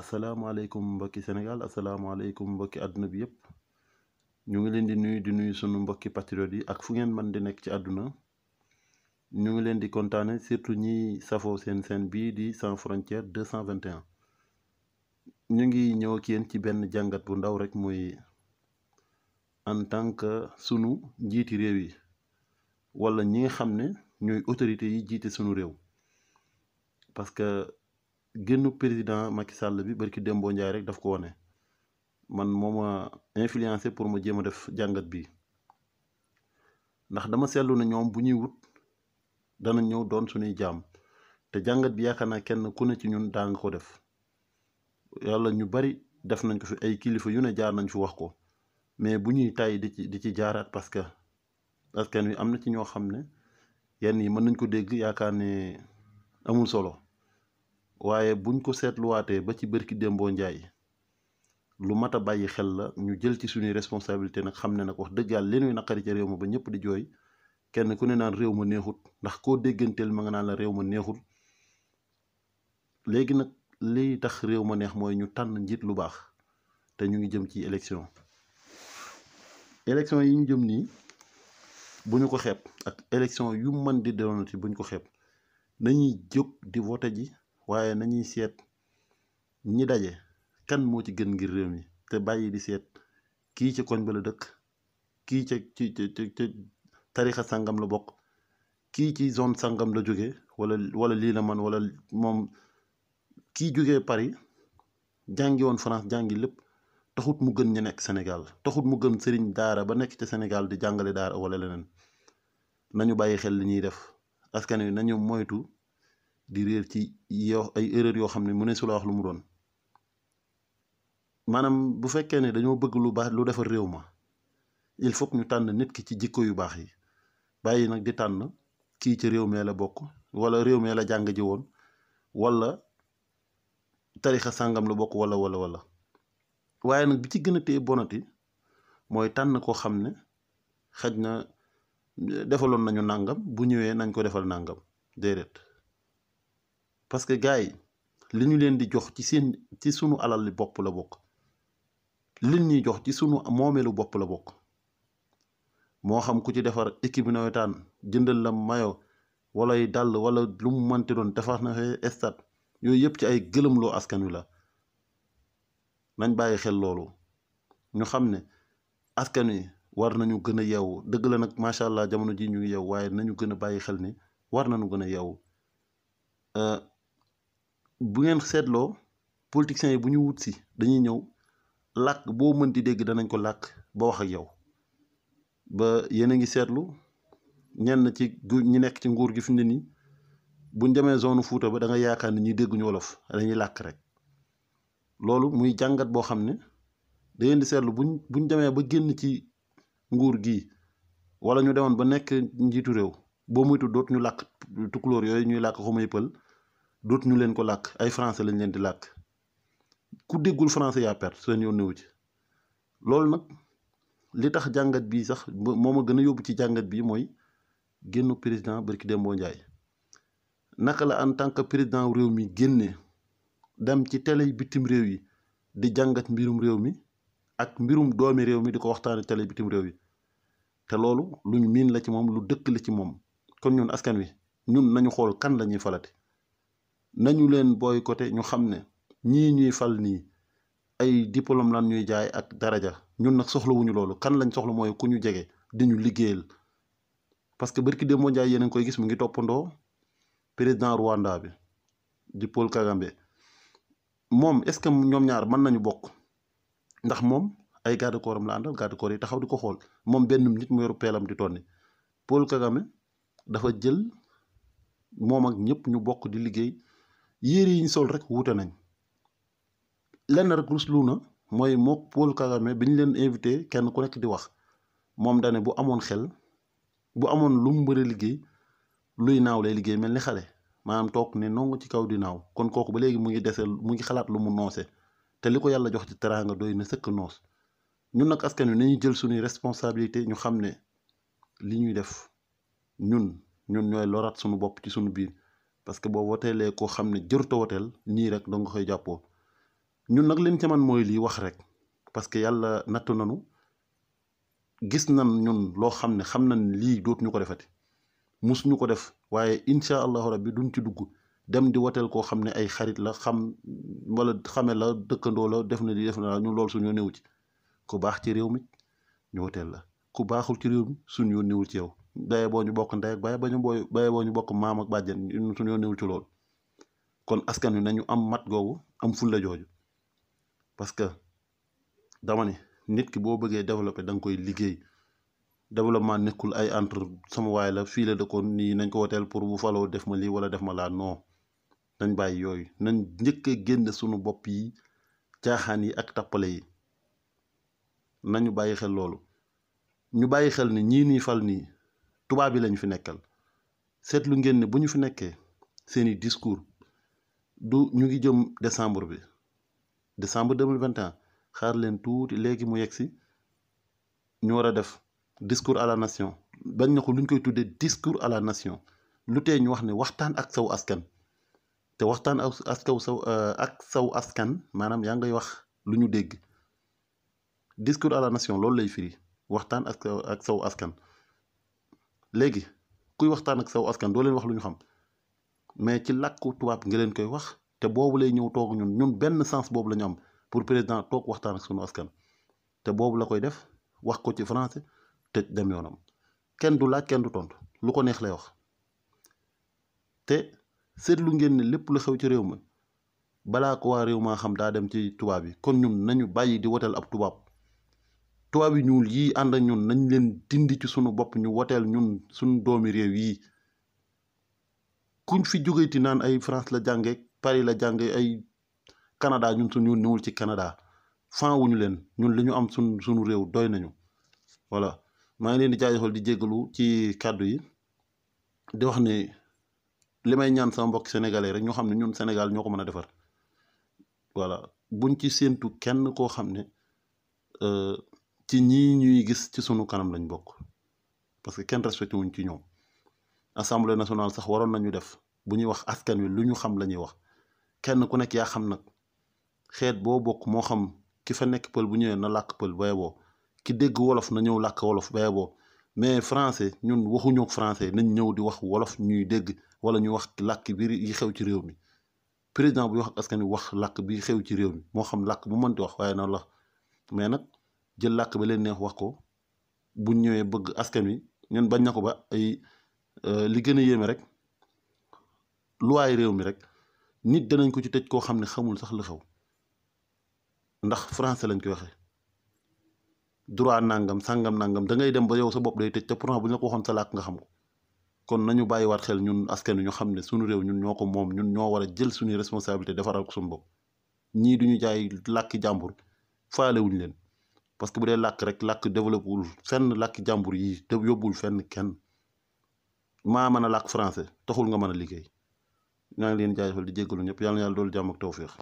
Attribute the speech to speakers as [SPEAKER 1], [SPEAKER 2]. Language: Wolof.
[SPEAKER 1] asalaamaaleykum mbokki Sénégal asalaamaaleykum mbokki àdduna bi yëpp ñu ngi leen di nuyu sunu mbokki patriotes yi ak fu ngeen mën di nekk ci àdduna ñu ngi leen di kontaane surtout ñi safoo seen bii di sans frontière 221 ñu ngi ñëw ak yéen ci benn jàngat bu ndaw rek muy en tant que sunu njiiti réew yi wala ñi nga xam ne ñooy autorités yi jiite sunu réew parce que génnu président Macky Sall bi barki Dembo Ndiaye rek daf ko wane man moo ma influencé pour ma jéem a def jàngat bi ndax dama seetlu ne ñoom bu ñuy wut dana ñëw doon suñuy jaam te jàngat bi yaakaar naa kenn ku ne ci ñun daa nga ko def yàlla ñu bari def nañ ko fi ay kilifa yu ne jaar nañ fi wax ko mais bu ñuy tàyyi di ci jaaraat parce que askan wi am na ci ñoo xam ne yenn yi mën nañ ko dégg yaakaar ne amul solo waaye buñ ko seetluwaatee ba ci bërki Dembo Njaay lu mat a bàyyi xel la ñu jël ci suñuy responsabilité nag xam ne nag wax dëgg yàlla li ñuy naqari ca réew ma ba ñëpp di jooy kenn ku ne naan réew ma neexut ndax koo dégganteel ma nga naan la réew ma neexut léegi nag liy tax réew ma neex mooy ñu tànn njiit lu baax te ñu ngi jëm ci élection yi ñu jëm nii bu ñu ko xeeb ak élection yu mën di doonati bu ñu ko xeeb nañuy jóg di vote ji waaye nañuy seet ñi daje kan moo ci gën ngir réew mi te bàyyi di seet kii ci koñ ba la dëkk kii ca tarixa sàngam la bokk kii ci zone sàngam la jóge wala lii la man wala moom kii jógee Paris jàngi woon France jàngi lépp taxut mu gën ñu nekk Sénégal taxut mu gën sëriñ daara ba nekk ca Sénégal di jàngale daara wala leneen nañu bàyyi xel li ñuy def askan wi nañu moytu di réer ci ay erreur yoo xam ne mu ne su la wax lu mu doon maanaam bu fekkee ne dañoo bëgg lu baax lu defar réew ma il faut que ñu tànn nit ki ci jikko yu baax yi bàyyi nag di tànn kii ci réew mee la bokk wala réew mee la jàng ji woon wala tarixa sàngam la bokk wala waaye nag bi ci gën a téye bonati mooy tànn koo xam ne xaj na defaloon nañu nàngam bu ñëwee nañ ko defal nàngam déedéet parce que gars yi li ñu leen di jox ci sunu alal li bopp la bokk li ñuy jox ci sunu moomeelu bopp la bokk moo xam ku ci defar équipe bi nawetaan jëndal la mayo wala ay dàll wala lu mu mënti doon defar na fee stade yooyu yëpp ci ay gëlëmloo askan wi la nañ bàyyi xel loolu ñu xam ne askan wi war nañu gën a yeewu dëgg la nag macha allah jamono ji ñu ngi yeewu waaye nañu gën a bàyyi xel ni war nañu gën a yeewu bu ngeen seetloo politiciens yi bu ñu wut si dañuy ñëw làkk boo mënti dégg danañ ko làkk ba wax ak yow ba yéen a ngi seetlu ñenn ci ñi nekk ci nguur gi fi mu ne nii buñ demee zone Fuuta ba da nga yaakaar ne ñi dégguñu wolof dañuy làkk rek loolu muy jàngat boo xam ne da ngeen di seetlu buñ demee ba génn ci nguur gi wala ñu demoon ba nekk njiitu réew boo muytu doot ñu làkk tukulóor yooyu ñuy làkk xamuy pël doot ñu leen ko làkk ay français lañ leen di làkk ku déggul français yaa perte seen yoon newu ci loolu nag li tax jàngat bii sax moo ma gën a yóbbu ci jàngat bii mooy génnu président barki Dembo Ndiaye naka la en tant que président réew mi génne dem ci télé bitim réew yi di jàngat mbirum réew mi ak mbirum doomi réew mi di ko waxtaane télé bitim réew yi te loolu luñ miin la ci moom lu dëkk la ci moom kon ñun askan wi ñun nañu xool kan la ñuy falati nañu leen boycotté ñu xam ne ñii ñuy fal nii ay diplôme lan ñuy jaay ak daraja ñun nag soxlawuñu loolu kan lañ soxla mooy ku ñu jege di ñu liggéeyal parce que barki Dembo Ndiaye yéen a ngi koy gis mu ngi toppandoo président Rwanda bi di Paul Kagame moom est-ce que ñoom ñaar mën nañu bokk ndax moom ay garde corps am la àndal garde corps yi taxaw di ko xool moom benn nit mu yoru peelam di tonni Paul Kagame dafa jël moom ak ñëpp ñu bokk di liggéey yére yi ñu sol rek wuute nañ lenn rek ruslu na mooy mook Paul Kagame bi ñu leen invité kenn ku nekk di wax moom dane bu amoon xel bu amoon lu mu bëri liggéey luy naaw lay liggéey mel ni xale maanaam toog ne nongu ci kaw di naaw kon kooku ba léegi mu ngi xalaat lu mu noose te li ko yàlla jox ci teraanga doy na sëkk noos ñun nag askan wi nañu jël suñuy responsabilité ñu xam ne li ñuy def ñun ñooy loraat suñu bopp ci suñu biir parce que boo woteelee koo xam ne jëruta woteel nii rek danga koy jàppoo ñun nag leen ca man mooy lii wax rek parce que yàlla nattu nanu gis nan ñun loo xam ne xam nañ lii dootuñu ko defati musuñu ko def waaye incha allahu rabbi duñ ci dugg dem di woteel koo xam ne ay xarit la xam wala xame la dëkkandoo la def na di def na ñun loolu suñu néew ci ku baax ci réew mi ñu woteel la ku baaxul ci réew mi suñu yoon néewul ci yow daye boo ñu bokk ndey ak baye baye boo ñu bokk maam ak bàjjen suñu yoon néewul ci loolu kon askan wi nañu am mat googu am fulla jooju parce que dama ne nit ki boo bëggee développer da nga koy liggéey développement nekkul ay entre sama waay la fii la dëkkoon nii nañ ko woteel pour bu faloo def ma lii wala def ma laa non nañ bàyyi yooyu nañ njëkk a génn suñu bopp yi caaxaan yi ak tappale yi nañu bàyyi xel loolu ñu bàyyi xel ne ñii nii fal nii tubaab yi lañu fi nekkal seetlu ngeen ne bu ñu fi nekkee seeni discours du ñu ngi jëm décembre 2021 xaar leen tuuti léegi mu yegg si ñu war a def discours à la nation bañ na ko luñ koy tuddee discours à la nation lu tee ñu wax ne waxtaan ak saw askan te waxtaan ak saw askan maanaam yaa ngay wax lu ñu dégg discours à la nation loolu lay firi waxtaan ak saw askan léegi kuy waxtaan ak saw askan doo leen wax lu ñu xam mais ci làkku tubaab nga leen koy wax te boobu lay ñëw toog ñun benn sens boobu la ñu am pour président toog waxtaan ak sunu askan te boobu la koy def wax ko ci français te dem yoonam kenn du laaj kenn du tontu lu ko neex lay wax te seetlu ngeen ne lépp lu xew ci réew ma balaa ko waa réew maa xam daa dem ci tubaab yi kon ñun nañu bàyyi di woteel ab tubaab yi ñuul yii ànd ak ñun nañ leen dindi ci sunu bopp ñu woteel ñun suñu doomi réew yii kuñ fi jógeeti naan ay France la jànge Paris la jànge ay Canada ñun suñu ñëwul ci Canada fan wuñu leen ñun li ñu am suñu réew doy nañu voilà maa ngi leen di jaajëfal di jéggalu ci kàddu yi di wax ne li may ñaan sama mbokk sénégalais rek ñoo xam ne ñun Sénégal ñoo ko mën a defar voilà buñ ci séentu kenn koo xam ne ci ñii ñuy gis ci sunu kanam lañ bokk parce que kenn respecté wuñ ci ñoom assemblée nationale sax waroon nañu def bu ñuy wax askan wi lu ñu xam la ñuy wax kenn ku nekk yaa xam nag xeet boo bokk moo xam ki fa nekk pël bu ñëwee na làkk pël baye boo ki dégg wolof na ñëw làkk wolof baye boo mais français ñun waxuñu français nañ ñëw di wax wolof ñuy dégg wala ñu wax làkk bi yi xew ci réew mi président bu wax ak askan wi wax làkk bi xew ci réew mi moo xam làkk bu mënti wax waaye noonu la mais nag jël làkk ba leen neex wax ko buñ ñëwee bëgg askan wi ñun bañ na ko ba ay li gën a yéeme rek luwaay réew mi rek nit danañ ko ci tëj koo xam ne xamul sax la xew ndax français lañ koy waxee droit nangam sangam nangam da ngay dem ba yow sa bopp day tëj te pourtant bu ñu la ko waxoon sa làkk nga xam ko kon nañu bàyyiwaat xel ñun askan wi ñu xam ne suñu réew ñun ñoo ko moom ñun ñoo war a jël suñuy responsabilité defaral ko suñu bopp ñii duñu jaay làkki jàmbur faale wuñu leen parce que bu dee làkk rek làkk développé wul fenn làkki jàmbur yi te yóbbul fenn kenn maa mën a làkk français taxul nga mën a liggéey ñaa ngi leen jaajëfal di jéggalu ñëpp yàlla na yàlla doolu jàmm ak tawféex